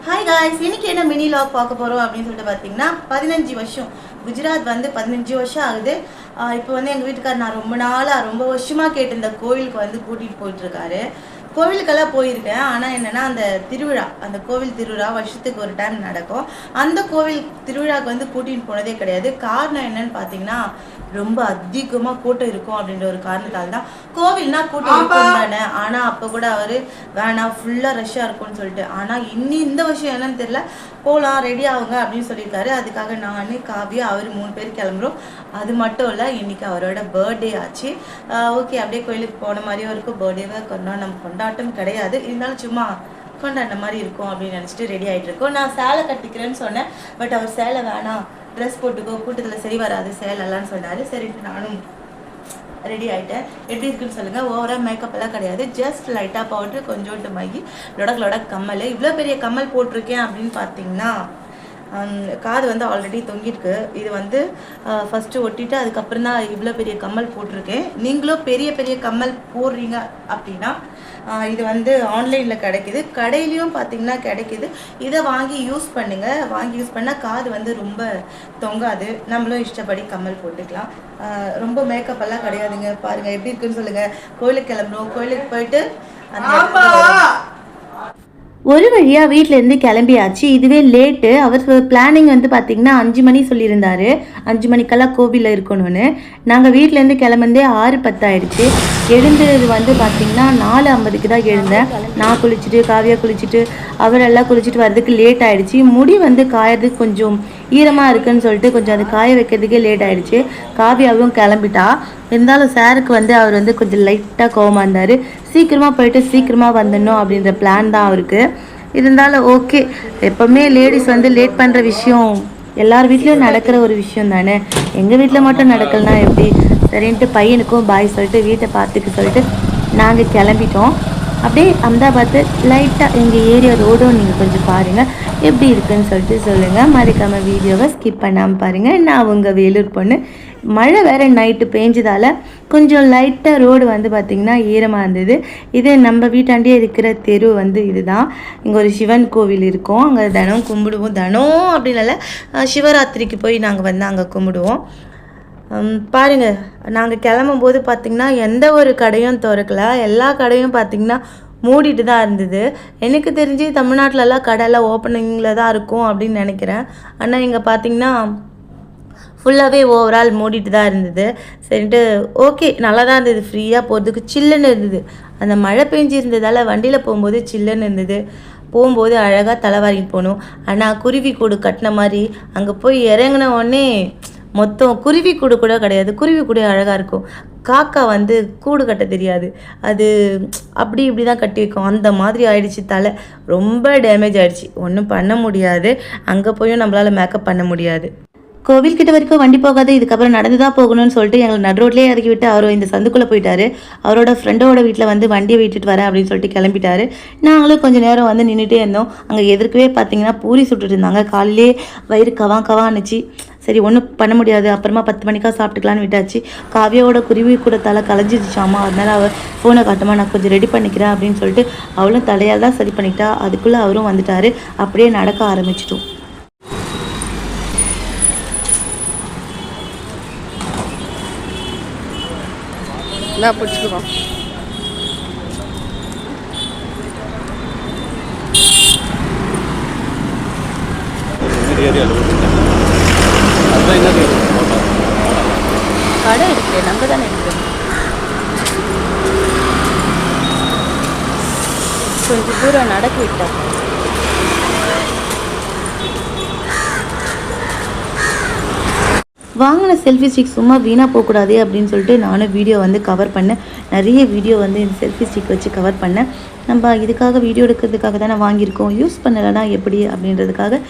Hi guys, இன்னைக்கு என்ன mini lock பார்க்க போகிறோம் அப்படின்னு சொல்லிட்டு பார்த்தீங்கன்னா 15 வருஷம் குஜராத் வந்து 15 வருஷம் ஆகுது. இப்போ வந்து எங்கள் வீட்டுக்கார் நான் ரொம்ப வருஷமாக கேட்டு இந்த கோவிலுக்கு வந்து கூட்டிகிட்டு போயிட்டுருக்காரு. கோவிலுக்கெல்லாம் போயிருக்கேன். ஆனால் என்னென்னா அந்த கோவில் திருவிழா வருஷத்துக்கு ஒரு டைம் நடக்கும். அந்த கோவில் திருவிழாவுக்கு வந்து கூட்டிகிட்டு போனதே கிடையாது. காரணம் என்னன்னு பார்த்தீங்கன்னா ரொம்ப அதிகமாக கூட்டம் இருக்கும் அப்படின்ற ஒரு காரணத்தால் தான். கோவில்னா கூட்டம் இருக்கும் தானே, ஆனால் அப்போ கூட அவர் வேணாம் ஃபுல்லாக ரஷ்ஷாக இருக்கும்னு சொல்லிட்டு. ஆனால் இந்த வருஷம் என்னன்னு தெரியல, போகலாம் ரெடி ஆகுங்க அப்படின்னு சொல்லியிருக்காரு. அதுக்காக நான் காவியா அவர் 3 பேர் கிளம்புறோம். அது மட்டும் இல்லை, இன்னைக்கு அவரோட பர்த்டே ஆச்சு. ஓகே, அப்படியே கோயிலுக்கு போன மாதிரியும் இருக்கும். பர்த்டேவை நம்ம கொண்டாட்டம் கிடையாது, இருந்தாலும் சும்மா கொண்டாடின மாதிரி இருக்கும் அப்படின்னு நினச்சிட்டு ரெடி ஆகிட்டு இருக்கோம். நான் சேலை கட்டிக்கிறேன்னு சொன்னேன், பட் அவர் சேலை வேணாம், ட்ரெஸ் போட்டுக்கோ, கூட்டத்தில் சரி வராது சேலெல்லாம்னு சொன்னார். சரின்ட்டு நானும் ரெடி ஆகிட்டேன். எப்படி இருக்குன்னு சொல்லுங்கள். ஓவராக மேக்கப் எல்லாம் கிடையாது, ஜஸ்ட் லைட்டாக பவுட்ரு, கொஞ்சோண்டு மைகி, லொடக் கம்மல். இவ்வளோ பெரிய கம்மல் போட்டிருக்கேன் அப்படின்னு பார்த்தீங்கன்னா காது வந்து ஆல்ரெடி தொங்கிருக்கு. இது வந்து ஃபஸ்ட்டு ஒட்டிட்டு அதுக்கப்புறம் தான் இவ்வளோ பெரிய கம்மல் போட்டிருக்கேன். நீங்களும் பெரிய கம்மல் போடுறீங்க அப்படின்னா இது வந்து ஆன்லைனில் கிடைக்கிது, கடையிலையும் பார்த்தீங்கன்னா கிடைக்கிது. இதை வாங்கி யூஸ் பண்ணுங்கள். வாங்கி யூஸ் பண்ணால் காது வந்து ரொம்ப தொங்காது. நம்மளும் இஷ்டப்படி கம்மல் போட்டுக்கலாம். ரொம்ப மேக்கப் எல்லாம் கிடையாதுங்க. பாருங்கள் எப்படி இருக்குன்னு சொல்லுங்கள். கோயிலுக்கு கிளம்புறோம். கோயிலுக்கு போயிட்டு ஒரு வழியாக வீட்டிலேருந்து கிளம்பியாச்சு. இதுவே லேட்டு. அவர் பிளானிங் வந்து பார்த்திங்கன்னா 5 மணி சொல்லியிருந்தார். 5 மணிக்கெல்லாம் கோவிலில் இருக்கணும்னு. நாங்கள் வீட்டிலேருந்து கிளம்புந்தே 6:10 ஆயிடுச்சு. எழுந்தது வந்து பார்த்திங்கன்னா 4:50க்கு தான் எழுந்தேன். நான் குளிச்சுட்டு காவியா குளிச்சுட்டு அவரெல்லாம் குளிச்சுட்டு வர்றதுக்கு லேட் ஆகிடுச்சு. முடி வந்து காயறதுக்கு கொஞ்சம் ஈரமாக இருக்குன்னு சொல்லிட்டு கொஞ்சம் அது காய வைக்கிறதுக்கே லேட் ஆகிடுச்சு. காவியாவும் கிளம்பிட்டா. இருந்தாலும் சாருக்கு வந்து அவர் வந்து கொஞ்சம் லைட்டாக கோவமாக இருந்தார். சீக்கிரமாக போயிட்டு சீக்கிரமாக வந்துடணும் அப்படின்ற பிளான் தான் அவருக்கு. இருந்தாலும் ஓகே, எப்போவுமே லேடிஸ் வந்து லேட் பண்ணுற விஷயம் எல்லார் வீட்லேயும் நடக்கிற ஒரு விஷயம் தானே. எங்கள் வீட்டில் மட்டும் நடக்கலனா எப்படி? சரின்ட்டு பையனுக்கும் பாய் சொல்லிட்டு வீட்டை பார்த்துக்க சொல்லிட்டு நாங்கள் கிளம்பிட்டோம். அப்படியே அஹமதாபாத்து லைட்டாக எங்கள் ஏரியா ரோடும் நீங்கள் கொஞ்சம் பாருங்கள் எப்படி இருக்குன்னு சொல்லிட்டு சொல்லுங்கள். மறக்காமல் வீடியோவை ஸ்கிப் பண்ணாமல் பாருங்கள். நான் உங்கள் வேலூர் பொண்ணு. மழை வேறு நைட்டு பேஞ்சதால் கொஞ்சம் லைட்டாக ரோடு வந்து பார்த்திங்கன்னா ஈரமாக இருந்தது. இது நம்ம வீட்டாண்டியே இருக்கிற தெரு வந்து இதுதான். இங்கே ஒரு சிவன் கோவில் இருக்கும், அங்கே தினம் கும்பிடுவோம். தினம் அப்படின்னால சிவராத்திரிக்கு போய் நாங்கள் வந்து அங்கே கும்பிடுவோம். பாருங்கள், நாங்கள் கிளம்பும்போது பார்த்திங்கன்னா எந்த ஒரு கடையும் திறக்கலை. எல்லா கடையும் பார்த்திங்கன்னா மூடிட்டு தான் இருந்தது. எனக்கு தெரிஞ்சு தமிழ்நாட்டிலலாம் கடையெல்லாம் ஓப்பனிங்கில் தான் இருக்கும் அப்படின்னு நினைக்கிறேன். ஆனால் இங்கே பார்த்திங்கன்னா ஃபுல்லாகவே ஓவரால் மூடிட்டு தான் இருந்தது. சரின்ட்டு ஓகே, நல்லா தான் இருந்தது. ஃப்ரீயாக போகிறதுக்கு சில்லுன்னு இருந்தது. அந்த மழை பெஞ்சு இருந்ததால் வண்டியில் போகும்போது சில்லுன்னு இருந்தது. போகும்போது அழகாக தலைவாரிட்டு போகணும். ஆனால் குருவி கூடு கட்டின மாதிரி அங்கே போய் இறங்கின உடனே மொத்தம் குருவி கூடு கூட கிடையாது. குருவி கூட அழகாக இருக்கும். காக்கா வந்து கூடு கட்ட தெரியாது, அது அப்படி இப்படி தான் கட்டி வைக்கும். அந்த மாதிரி ஆயிடுச்சு. தலை ரொம்ப டேமேஜ் ஆகிடுச்சு. ஒன்றும் பண்ண முடியாது. அங்கே போயும் நம்மளால் மேக்கப் பண்ண முடியாது. கோவில்கிட்ட வரைக்கும் வண்டி போகாது, இதுக்கப்புறம் நடந்து தான் போகணும்னு சொல்லிட்டு எங்களை நடு ரோட்லேயே இறக்கி விட்டு அவர் இந்த சந்துக்குள்ளே போயிட்டாரு. அவரோட ஃப்ரெண்டோட வீட்டில் வந்து வண்டியை விட்டுட்டு வரேன் அப்படின்னு சொல்லிட்டு கிளம்பிட்டாரு. நாங்களும் கொஞ்சம் நேரம் வந்து நின்றுட்டே இருந்தோம். அங்கே எதிர்க்கவே பார்த்தீங்கன்னா பூரி சுட்டுட்டு இருந்தாங்க. காலையிலே வயிறு கவான்னுச்சு. சரி, ஒன்றும் பண்ண முடியாது, அப்புறமா 10 மணிக்கா சாப்பிட்டுக்கலான்னு விட்டாச்சு. காவியாவோட குருவி கூட தலை கலைஞ்சிருச்சாமா. அதனால் அவள் ஃபோனை காட்டுமா, நான் கொஞ்சம் ரெடி பண்ணிக்கிறேன் அப்படின்னு சொல்லிட்டு அவளும் தலையால் தான் சரி பண்ணிக்கிட்டா. அதுக்குள்ளே அவரும் வந்துட்டார். அப்படியே நடக்க ஆரம்பிச்சிட்டோம். நான் பிடிச்சிக்குவோம். கடை இருக்கு, நம்ம தானே இருக்கு. கொஞ்சம் தூரம் நடக்க விட்டா. வாங்கின செல்ஃபி ஸ்டிக் சும்மா வீணாக போகக்கூடாது அப்படின்னு சொல்லிட்டு நானும் வீடியோ வந்து கவர் பண்ணேன். நிறைய வீடியோ வந்து இந்த செல்ஃபி ஸ்டிக் வச்சு கவர் பண்ணேன். நம்ம இதுக்காக வீடியோ எடுக்கிறதுக்காக தானே வாங்கியிருக்கோம், யூஸ் பண்ணலைன்னா எப்படி அப்படின்றதுக்காக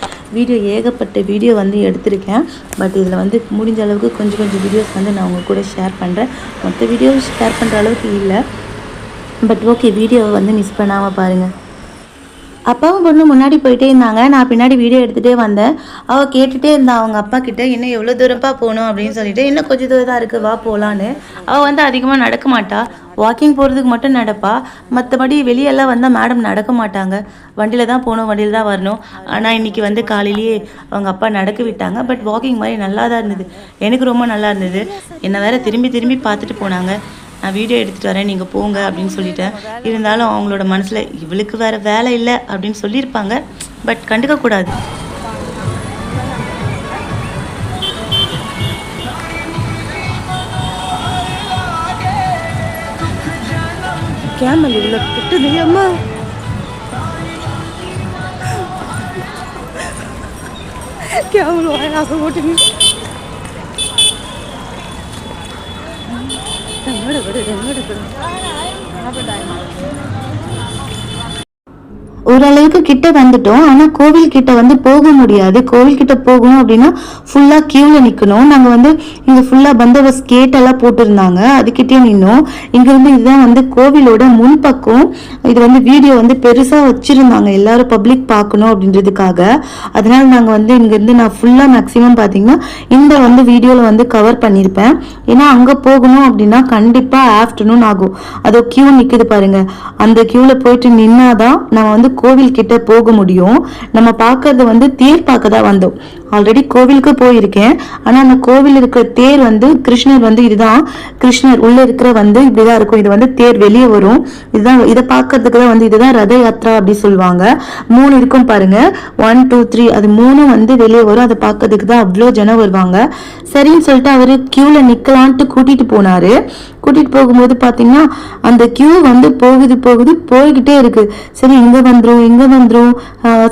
ஏகப்பட்ட வீடியோ வந்து எடுத்திருக்கேன். பட் இதில் வந்து முடிஞ்ச அளவுக்கு கொஞ்சம் வீடியோஸ் வந்து நான் உங்கள் கூட ஷேர் பண்ணுறேன். மொத்த வீடியோ ஷேர் பண்ணுற அளவுக்கு இல்லை, பட் ஓகே, வீடியோவை வந்து மிஸ் பண்ணாமல் பாருங்கள். அப்பாவும் பொண்ணு முன்னாடி போயிட்டே இருந்தாங்க. நான் பின்னாடி வீடியோ எடுத்துகிட்டே வந்தேன். அவள் கேட்டுகிட்டே இருந்தா அவங்க அப்பா கிட்ட, இன்னும் எவ்வளோ தூரப்பா போகணும் அப்படின்னு சொல்லிட்டு. இன்னும் கொஞ்சம் தூரம் தான் இருக்குது, வா போகலான்னு. அவள் வந்து அதிகமாக நடக்க மாட்டா. வாக்கிங் போகிறதுக்கு மட்டும் நடப்பா, மற்றபடி வெளியெல்லாம் வந்தால் மேடம் நடக்க மாட்டாங்க. வண்டியில் தான் போகணும், வண்டியில் தான் வரணும். ஆனால் இன்றைக்கி வந்து காலையிலேயே அவங்க அப்பா நடக்க விட்டாங்க. பட் வாக்கிங் மாதிரி நல்லா தான் இருந்தது, எனக்கு ரொம்ப நல்லா இருந்தது. என்னை வேறு திரும்பி திரும்பி பார்த்துட்டு போனாங்க. நான் வீடியோ எடுத்துகிட்டு வரேன், நீங்கள் போங்க அப்படின்னு சொல்லிட்டேன். இருந்தாலும் அவங்களோட மனசில் இவளுக்கு வேறு வேலை இல்லை அப்படின்னு சொல்லியிருப்பாங்க. பட் கண்டுக்கக்கூடாது. கேமல் இவ்வளோ கிட்டுது அம்மா. கேமல் வாயாக ஓட்டுங்க. ஓரளவுக்கு கிட்ட வந்துட்டோம். ஆனால் கோவில் கிட்ட வந்து போக முடியாது. கோவில் கிட்ட போகணும் அப்படின்னா ஃபுல்லாக க்யூவில் நிற்கணும். நாங்கள் வந்து இங்கே ஃபுல்லாக பந்தோபஸ்த் கேட்டெல்லாம் போட்டிருந்தாங்க, அதுக்கிட்டே நின்னோம். இங்கேருந்து இதுதான் வந்து கோவிலோட முன்பக்கம். இது வந்து வீடியோ வந்து பெருசாக வச்சுருந்தாங்க, எல்லாரும் பப்ளிக் பார்க்கணும் அப்படின்றதுக்காக. அதனால நாங்கள் வந்து இங்கேருந்து நான் ஃபுல்லாக மேக்ஸிமம் பார்த்தீங்கன்னா இந்த வந்து வீடியோவில் வந்து கவர் பண்ணியிருப்பேன். ஏன்னா அங்கே போகணும் அப்படின்னா கண்டிப்பாக ஆஃப்டர்நூன் ஆகும். அதோ க்யூ நிற்குது பாருங்க, அந்த க்யூவில் போயிட்டு நின்னாதான் நம்ம வந்து கோவில் கிட்ட போக முடியும். நம்ம பார்க்கறது வந்து தேர் பார்க்க தான் வந்தோம். ஆல்ரெடி கோவிலுக்கு போயிருக்கேன். ஆனா அந்த கோவில் இருக்கிற தேர் வந்து கிருஷ்ணர் வந்து இதுதான் கிருஷ்ணர் உள்ள இருக்கிற வந்து இப்படிதான் இருக்கும். இது வந்து தேர் வெளியே வரும். இதுதான் இதை பார்க்கறதுக்கு தான் வந்து இதுதான் ரத யாத்ரா அப்படி சொல்லுவாங்க. 3 இருக்கும் பாருங்க, 1 2 3, அது 3 வந்து வெளியே வரும். அதை பார்க்கறதுக்கு தான் அவ்வளோ ஜனம் வருவாங்க. சரின்னு சொல்லிட்டு அவரு கியூல நிக்கலான்ட்டு கூட்டிட்டு போனாரு. கூட்டிட்டு போகும்போது பாத்தீங்கன்னா அந்த கியூ வந்து போய்கிட்டே இருக்கு. சரி இங்க வந்துரும்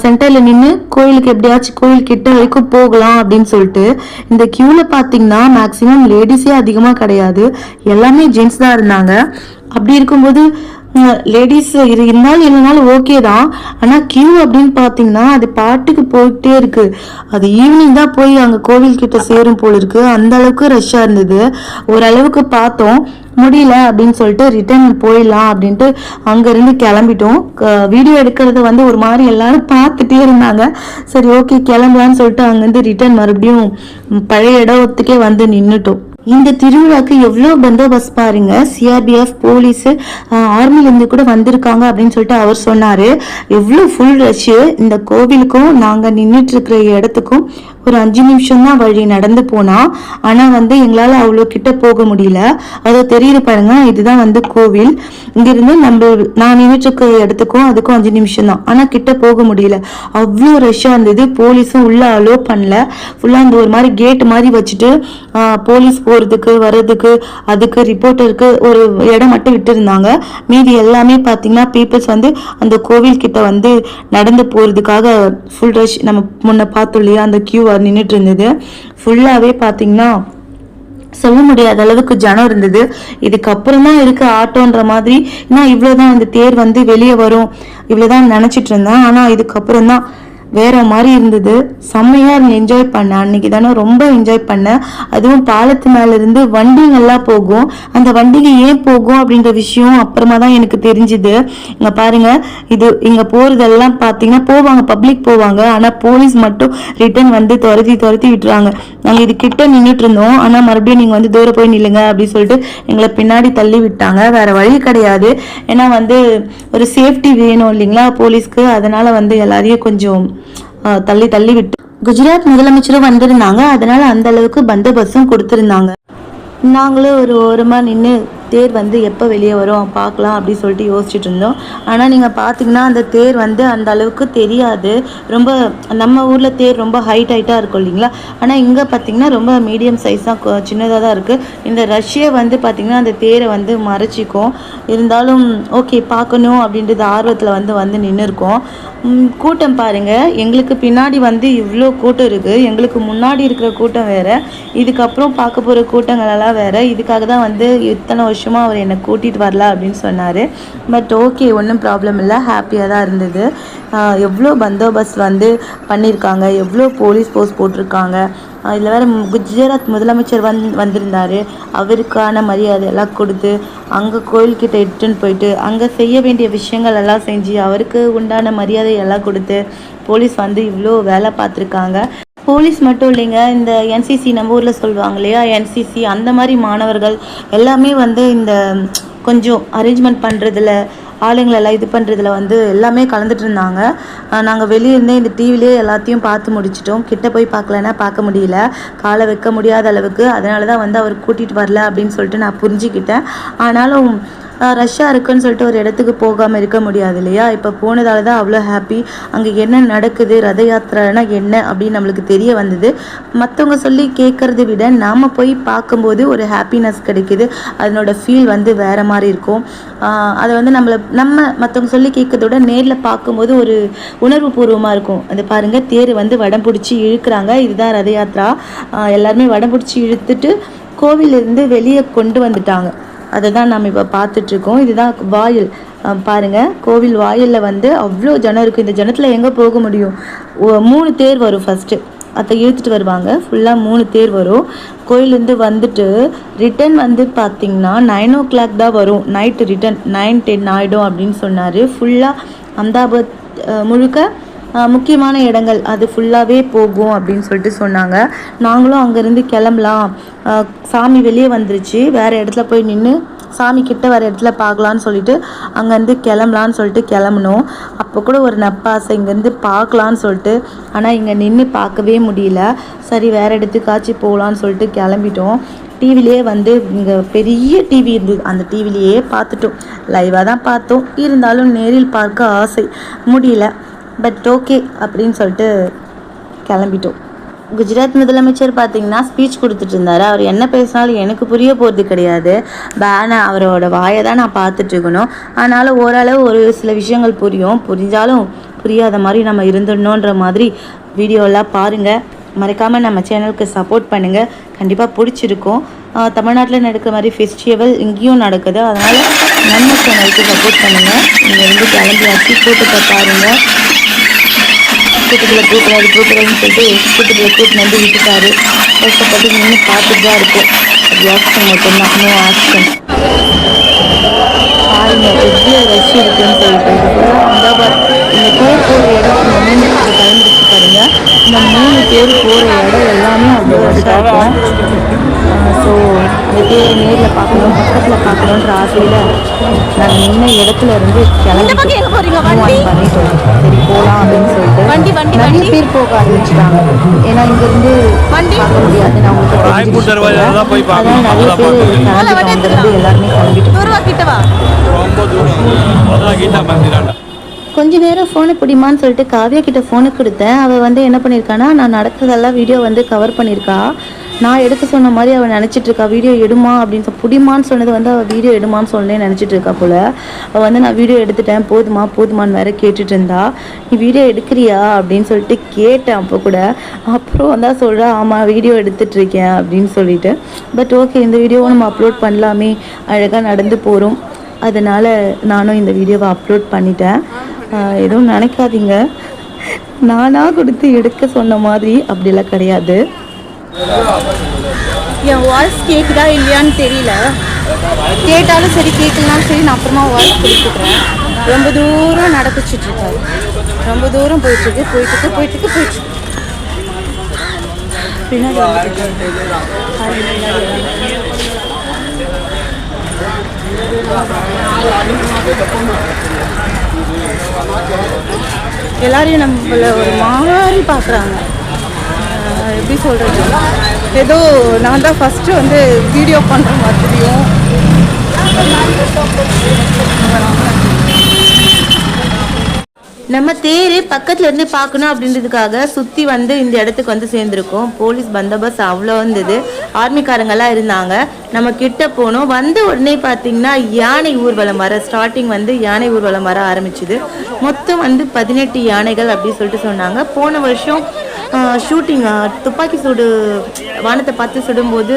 சென்டர்ல நின்று கோயிலுக்கு எப்படியாச்சும் கோயில் கிட்ட வரைக்கும் போகலாம் அப்படின்னு சொல்லிட்டு இந்த கியூல பாத்தீங்கன்னா மேக்சிமம் லேடிஸே அதிகமா கிடையாது, எல்லாமே ஜென்ட்ஸ் தான் இருந்தாங்க. அப்படி இருக்கும்போது லேடிஸ் இருந்தாலும் இல்லைனாலும் ஓகே தான். ஆனால் கியூ அப்படின்னு பார்த்தீங்கன்னா அது பாட்டுக்கு போயிட்டே இருக்கு. அது ஈவினிங் தான் போய் அங்கே கோவில் கிட்ட சேரும் போல் இருக்கு, அந்த அளவுக்கு ரஷ்ஷாக இருந்தது. ஓரளவுக்கு பார்த்தோம், முடியல அப்படின்னு சொல்லிட்டு ரிட்டர்ன் போயிடலாம் அப்படின்ட்டு அங்கேருந்து கிளம்பிட்டோம். வீடியோ எடுக்கிறத வந்து ஒரு மாதிரி எல்லாரும் பார்த்துட்டே இருந்தாங்க. சரி ஓகே கிளம்பலான்னு சொல்லிட்டு அங்கேருந்து ரிட்டர்ன் மறுபடியும் பழைய இடத்துக்கே வந்து நின்றுட்டோம். இந்த திருவிழாக்கு எவ்வளோ பந்தோபஸ்த் பாருங்க, சிஆர்பிஎஃப் போலீஸு ஆர்மிலேருந்து கூட வந்திருக்காங்க அப்படின்னு சொல்லிட்டு அவர் சொன்னார். எவ்வளோ ஃபுல் ரஷ்ஷு. இந்த கோவிலுக்கும் நாங்கள் நின்றுட்டு இருக்கிற இடத்துக்கும் ஒரு 5 நிமிஷம் தான் வழி நடந்து போனா. ஆனால் வந்து எங்களால் அவ்வளோ கிட்ட போக முடியல. அதை தெரியுது பாருங்க, இதுதான் வந்து கோவில். இங்கிருந்து நான் நின்றுட்டு இருக்கிற இடத்துக்கும் அதுக்கும் 5 நிமிஷம் தான். ஆனால் கிட்ட போக முடியல, அவ்வளோ ரஷ்ஷாக இருந்தது. போலீஸும் உள்ள அலோ பண்ணல. ஃபுல்லாக அந்த ஒரு மாதிரி கேட் மாதிரி வச்சுட்டு போலீஸ் போகிறதுக்கு வர்றதுக்கு அதுக்கு ரிப்போர்ட்டருக்கு ஒரு இடம் மட்டும் விட்டுருந்தாங்க. மீதி எல்லாமே பார்த்தீங்கன்னா பீப்புள்ஸ் வந்து அந்த கோவில் கிட்ட வந்து நடந்து போகிறதுக்காக ஃபுல் ரஷ். நம்ம முன்ன பார்த்தோம் இல்லையா, அந்த கியூ நின்றுட்டு இருந்தது. ஃபுல்லாகவே பார்த்தீங்கன்னா சொல்ல முடியாத அளவுக்கு ஜனம் இருந்தது. இதுக்கப்புறம் தான் இருக்கு ஆட்டோன்ற மாதிரி. ஏன்னா இவ்வளோதான் அந்த தேர் வந்து வெளியே வரும் இவ்வளோதான் நினச்சிட்டு இருந்தேன். ஆனால் இதுக்கப்புறம் தான் வேற மாதிரி இருந்தது. செம்மையா என்ஜாய் பண்ணேன் அன்னைக்கு தானே, ரொம்ப என்ஜாய் பண்ணேன். அதுவும் பாலத்து மேல இருந்து வண்டிங்கெல்லாம் போகும். அந்த வண்டிங்க ஏன் போகும் அப்படின்ற விஷயம் அப்புறமா தான் எனக்கு தெரிஞ்சுது. இங்க பாருங்க, இது இங்க போறதெல்லாம் பாத்தீங்கன்னா போவாங்க, பப்ளிக் போவாங்க. ஆனா போலீஸ் மட்டும் ரிட்டர்ன் வந்து துரத்தி விட்டுறாங்க. நாங்க இது கிட்ட நின்றுட்டு இருந்தோம். ஆனா மறுபடியும் நீங்க வந்து தூரம் போய் நில்லுங்க அப்படின்னு சொல்லிட்டு எங்களை பின்னாடி தள்ளி விட்டாங்க. வேற வழி கிடையாது. ஏன்னா வந்து ஒரு சேஃப்டி வேணும் இல்லைங்களா போலீஸ்க்கு. அதனால வந்து எல்லாரையும் கொஞ்சம் தள்ளி விட்டு. குஜராத் முதலமைச்சரும் வந்திருந்தாங்க. அதனால அந்த அளவுக்கு பந்தோபஸ்தும் கொடுத்திருந்தாங்க. நாங்களும் ஒரு ஓரமா நின்று தேர் வந்து எப்போ வெளியே வரும் பார்க்கலாம் அப்படின்னு சொல்லிட்டு யோசிச்சுட்டு இருந்தோம். ஆனால் நீங்கள் பார்த்தீங்கன்னா அந்த தேர் வந்து அந்த அளவுக்கு தெரியாது. ரொம்ப நம்ம ஊரில் தேர் ரொம்ப ஹைட்டாக இருக்கும் இல்லைங்களா. ஆனால் இங்கே பார்த்தீங்கன்னா ரொம்ப மீடியம் சைஸ் தான், சின்னதாக தான் இருக்குது. இந்த ரஷ்யை வந்து பார்த்திங்கன்னா அந்த தேரை வந்து மறைச்சிக்கும். இருந்தாலும் ஓகே பார்க்கணும் அப்படின்றது ஆர்வத்தில் வந்து நின்று இருக்கோம். கூட்டம் பாருங்கள், எங்களுக்கு பின்னாடி வந்து இவ்வளோ கூட்டம் இருக்குது. எங்களுக்கு முன்னாடி இருக்கிற கூட்டம் வேறு, இதுக்கப்புறம் பார்க்க போகிற கூட்டங்களெல்லாம் வேறு. இதுக்காக தான் வந்து இத்தனை வருஷமாக அவர் என்னை கூட்டிகிட்டு வரல அப்படின்னு சொன்னார். பட் ஓகே, ஒன்றும் ப்ராப்ளம் இல்லை, ஹாப்பியாக தான் இருந்தது. எவ்வளோ பந்தோபஸ்த் வந்து பண்ணியிருக்காங்க, எவ்வளோ போலீஸ் போஸ்ட் போட்டிருக்காங்க. இதில் வேறு குஜராத் முதலமைச்சர் வந்திருந்தார். அவருக்கான மரியாதை எல்லாம் கொடுத்து அங்கே கோயில்கிட்ட எடுத்துன்னு போயிட்டு அங்கே செய்ய வேண்டிய விஷயங்கள் எல்லாம் செஞ்சு அவருக்கு உண்டான மரியாதை எல்லாம் கொடுத்து போலீஸ் வந்து இவ்வளோ வேலை பார்த்துருக்காங்க. போலீஸ் மட்டும் இல்லைங்க, இந்த என்சிசி நம்ம ஊரில் சொல்லுவாங்க இல்லையா, என்சிசி அந்த மாதிரி மாணவர்கள் எல்லாமே வந்து இந்த கொஞ்சம் அரேஞ்ச்மெண்ட் பண்ணுறதுல ஆளுங்களெல்லாம் இது பண்ணுறதுல வந்து எல்லாமே கலந்துட்டு இருந்தாங்க. நாங்கள் வெளியே இருந்தே இந்த டிவிலே எல்லாத்தையும் பார்த்து முடிச்சிட்டோம். கிட்ட போய் பார்க்கலன்னா பார்க்க முடியல, காலை வைக்க முடியாத அளவுக்கு. அதனால தான் வந்து அவர் கூட்டிகிட்டு வரல அப்படின்னு சொல்லிட்டு நான் புரிஞ்சுக்கிட்டேன். ஆனாலும் ரஷ்ஷாக இருக்குன்னு சொல்லிட்டு ஒரு இடத்துக்கு போகாமல் இருக்க முடியாது இல்லையா. இப்போ போனதால தான் அவ்வளோ ஹாப்பி. அங்கே என்ன நடக்குது, ரத யாத்திரைனா என்ன அப்படின்னு நம்மளுக்கு தெரிய வந்தது. மற்றவங்க சொல்லி கேட்குறத விட நாம் போய் பார்க்கும்போது ஒரு ஹாப்பினஸ் கிடைக்குது. அதனோட ஃபீல் வந்து வேறு மாதிரி இருக்கும். அதை வந்து நம்ம மற்றவங்க சொல்லி கேட்கறத விட நேரில் பார்க்கும்போது ஒரு உணர்வு பூர்வமாக இருக்கும். அது பாருங்கள், தேர் வந்து வடம் பிடிச்சி இழுக்கிறாங்க. இதுதான் ரத யாத்ரா. எல்லாருமே வடம் பிடிச்சி இழுத்துட்டு கோவிலிருந்து வெளியே கொண்டு வந்துட்டாங்க. அதை தான் நம்ம இப்போ பார்த்துட்ருக்கோம். இதுதான் வாயில் பாருங்கள். கோவில் வாயிலில் வந்து அவ்வளோ ஜனம் இருக்குது. இந்த ஜனத்தில் எங்கே போக முடியும்? 3 தேர் வரும். ஃபஸ்ட்டு அதை இழுத்துட்டு வருவாங்க. ஃபுல்லாக 3 தேர் வரும். கோயிலேருந்து வந்துட்டு ரிட்டன் வந்து பார்த்திங்கன்னா 9 o'clock தான் வரும். நைட்டு ரிட்டன் 9-10 ஆகிடும் அப்படின்னு சொன்னார். ஃபுல்லாக அஹமதாபாத் முழுக்க முக்கியமான இடங்கள் அது ஃபுல்லாகவே போகும் அப்படின்னு சொல்லிட்டு சொன்னாங்க. நாங்களும் அங்கேருந்து கிளம்பலாம், சாமி வெளியே வந்துருச்சு, வேறு இடத்துல போய் நின்று சாமி கிட்ட வேறு இடத்துல பார்க்கலான்னு சொல்லிட்டு அங்கேருந்து கிளம்பலான்னு சொல்லிட்டு கிளம்புனோம். அப்போ கூட ஒரு நப்பாசை இங்கேருந்து பார்க்கலான்னு சொல்லிட்டு, ஆனால் இங்கே நின்று பார்க்கவே முடியல. சரி வேறு இடத்துக்காச்சும் போகலான்னு சொல்லிட்டு கிளம்பிட்டோம். டிவிலே வந்து இங்கே பெரிய டிவி இருந்தது, அந்த டிவிலேயே பார்த்துட்டோம். லைவாக தான் பார்த்தோம், இருந்தாலும் நேரில் பார்க்க ஆசை முடியல. பட் ஓகே அப்படின்னு சொல்லிட்டு கிளம்பிட்டோம். குஜராத் முதலமைச்சர் பார்த்திங்கன்னா ஸ்பீச் கொடுத்துட்டு இருந்தார். அவர் என்ன பேசினாலும் எனக்கு புரிய போகிறது கிடையாது. அவரோட வாயை தான் நான் பார்த்துட்ருக்கணும். ஆனாலும் ஓரளவு ஒரு சில விஷயங்கள் புரிஞ்சாலும் புரியாத மாதிரி நம்ம இருந்துடணுன்ற மாதிரி வீடியோலாம் பாருங்கள். மறக்காமல் நம்ம சேனலுக்கு சப்போர்ட் பண்ணுங்கள். கண்டிப்பாக பிடிச்சிருக்கும். தமிழ்நாட்டில் நடக்கிற மாதிரி ஃபெஸ்டிவல் இங்கேயும் நடக்குது. அதனால் நம்ம சேனலுக்கு சப்போர்ட் பண்ணுங்கள். நீங்கள் வந்து கிளம்பியாச்சு, கூட்டத்தை பாருங்கள். கூட்டத்தில் கூட்டுறாருன்னு சொல்லிட்டு கூட்டத்தில் கூட்டு வந்து விட்டுட்டாரு. கஷ்டப்பட்டு நின்று பார்த்துட்டு தான் இருக்கும். ரியாக்ஷன் மட்டும்தான், நோ ஆக்ஷன். பாருங்க எவ்வளோ ரஷ் இருக்குன்னு சொல்லிட்டு. அஹமதாபாத் இந்த தேர் போகிற இடம் இந்த 3 கிளம்பிடுச்சு பாருங்கள். இந்த 3 தேர் போகிற இடம் எல்லாமே அவ்வளோ ரஷ்ஷாக இருக்கும். ஸோ அந்த தேரை நேரில் பார்க்கணும், பக்கத்தில் பார்க்கணுன்ற ஆசையில் நாங்கள் நின்ன இடத்துல இருந்து பண்ணிட்டோம். சரி போகலாம் அப்படின்னு சொல்லிட்டு நிறைய பேர் போக ஆரம்பிச்சிட்டாங்க. ஏன்னா இங்கேருந்து பார்க்க முடியாது, நான் உங்களுக்கு அதான் நிறைய பேர் கிளம்பிட்டோம். எல்லாருமே கிளம்பிட்டோம். கொஞ்ச நேரம் ஃபோனை பிடிமான்னு சொல்லிட்டு காவியா கிட்ட ஃபோனை கொடுத்தேன். அவள் வந்து என்ன பண்ணியிருக்கான்னா, நான் நடக்கிறதெல்லாம் வீடியோ வந்து கவர் பண்ணியிருக்கா. நான் எடுக்க சொன்ன மாதிரி அவள் நினச்சிட்ருக்கா, வீடியோ எடுமா அப்படின்னு பிடிமான்னு சொன்னது வந்து அவள் வீடியோ எடுமான்னு சொன்னே நினச்சிட்டு இருக்கா போல். அவள் வந்து நான் வீடியோ எடுத்துட்டேன், போதுமான்னு வேறு கேட்டுட்டு இருந்தா. நீ வீடியோ எடுக்கிறியா அப்படின்னு சொல்லிட்டு கேட்டேன் அப்போ கூட. அப்புறம் வந்தால் சொல்கிறா, ஆமாம் வீடியோ எடுத்துட்ருக்கேன் அப்படின்னு சொல்லிட்டு. பட் ஓகே, இந்த வீடியோவை நம்ம அப்லோட் பண்ணலாமே, அழகாக நடந்து போகிறோம். அதனால் நானும் இந்த வீடியோவை அப்லோட் பண்ணிட்டேன். எதுவும் நினைக்காதீங்க, நானாக கொடுத்து எடுக்க சொன்ன மாதிரி அப்படிலாம் கிடையாது. என் வாய்ஸ் கேட்குதா இல்லையான்னு தெரியல. கேட்டாலும் சரி கேட்கலனாலும் சரி நான் அப்புறமா வாய்ஸ் கொடுத்துக்கிறேன். ரொம்ப தூரம் நடப்பிச்சிட்ருக்காரு, ரொம்ப தூரம் போயிட்டுருக்கு. பின்னாடி எல்லாரையும் நம்மள ஒரு மாதிரி பார்க்குறாங்க. எப்படி சொல்கிறது, ஏதோ நான் தான் ஃபஸ்ட்டு வந்து வீடியோ பண்ணுற மாதிரியும். நம்ம தேர் பக்கத்தில் இருந்து பார்க்கணும் அப்படின்றதுக்காக சுற்றி வந்து இந்த இடத்துக்கு வந்து சேர்ந்துருக்கோம். போலீஸ் பந்தோபஸ்து அவ்வளோ இருந்தது, ஆர்மிக்காரங்கெல்லாம் இருந்தாங்க. நம்ம கிட்ட போனோம். வந்த உடனே பார்த்தீங்கன்னா யானை ஊர்வலம் வர ஸ்டார்டிங் வந்து யானை ஊர்வலம் வர ஆரம்பிச்சுது. மொத்தம் வந்து 18 யானைகள் அப்படின்னு சொல்லிட்டு சொன்னாங்க. போன வருஷம் ஷூட்டிங் துப்பாக்கி சூடு வானத்தை பார்த்து சுடும்போது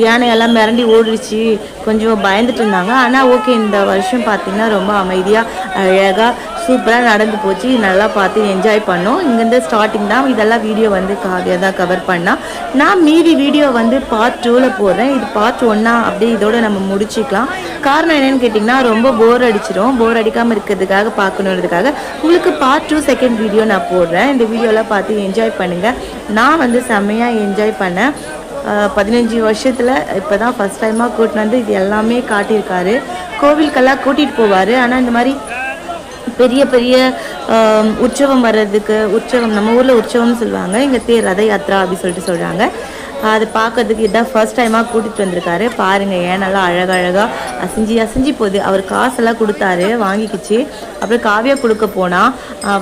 யானையெல்லாம் மிரண்டி ஓடிடுச்சு, கொஞ்சம் பயந்துட்டு இருந்தாங்க. ஆனால் ஓகே, இந்த வருஷம் பார்த்திங்கன்னா ரொம்ப அமைதியாக அழகாக சூப்பராக நடந்து போச்சு. நல்லா பார்த்து என்ஜாய் பண்ணோம். இங்கேருந்து ஸ்டார்டிங் தான். இதெல்லாம் வீடியோ வந்து காவியாக தான் கவர் பண்ணால். நான் மீதி வீடியோ வந்து பார்ட் 2ல் போடுறேன். இது பார்ட் 1 அப்படியே இதோட நம்ம முடிச்சிக்கலாம். காரணம் என்னென்னு கேட்டிங்கன்னா, ரொம்ப போர் அடிச்சிடும். போர் அடிக்காமல் இருக்கிறதுக்காக பார்க்கணுன்றதுக்காக உங்களுக்கு பார்ட் 2 செகண்ட் வீடியோ நான் போடுறேன். இந்த வீடியோலாம் பார்த்து என்ஜாய் பண்ணுங்கள். நான் வந்து செம்மையாக என்ஜாய் பண்ணேன். 15 வருஷத்தில் இப்போ தான் ஃபஸ்ட் டைமாக கூட்டின்னு வந்து இது எல்லாமே காட்டியிருக்காரு. கோவிலுக்கெல்லாம் கூட்டிகிட்டு போவார். ஆனால் இந்த மாதிரி பெரிய பெரிய உற்சவம் வர்றதுக்கு, உற்சவம் நம்ம ஊரில் உற்சவம்னு சொல்லுவாங்க, இங்கே தேர் ரத யாத்ரா அப்படி சொல்லிட்டு சொல்கிறாங்க. அது பார்க்கறதுக்கு இதுதான் ஃபர்ஸ்ட் டைமாக கூட்டிகிட்டு வந்திருக்காரு. பாருங்கள் ஏன் நல்லா அழகழகாக அசிஞ்சு போகுது. அவர் காசெல்லாம் கொடுத்தாரு, வாங்கிக்கிச்சு. அப்புறம் காவியா கொடுக்க போனால்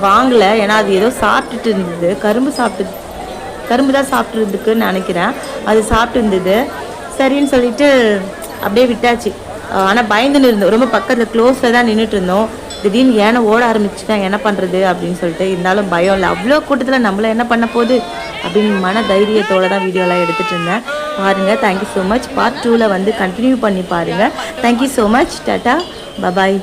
வாங்கலை, ஏன்னா அது ஏதோ சாப்பிட்டுட்டு இருந்தது. கரும்பு தான் சாப்பிட்றதுக்குன்னு நினைக்கிறேன். அது சாப்பிட்டு இருந்தது. சரின்னு சொல்லிட்டு அப்படியே விட்டாச்சு. ஆனால் பயந்துன்னு இருந்தோம், ரொம்ப பக்கத்தில் க்ளோஸில் தான் நின்றுட்டு இருந்தோம். திடீர்னு ஏன்னா ஓட ஆரம்பிச்சுட்டேன், என்ன பண்ணுறது அப்படின்னு சொல்லிட்டு. இருந்தாலும் பயம் இல்லை, அவ்வளோ கூட்டத்தில் நம்மளை என்ன பண்ண போகுது அப்படின்னு மன தைரியத்தோடு தான் வீடியோலாம் எடுத்துகிட்டு இருந்தேன். பாருங்கள், தேங்க்யூ ஸோ மச். பார்ட் 2ல் வந்து கண்டினியூ பண்ணி பாருங்கள். Thank you so much. Tata, bye bye.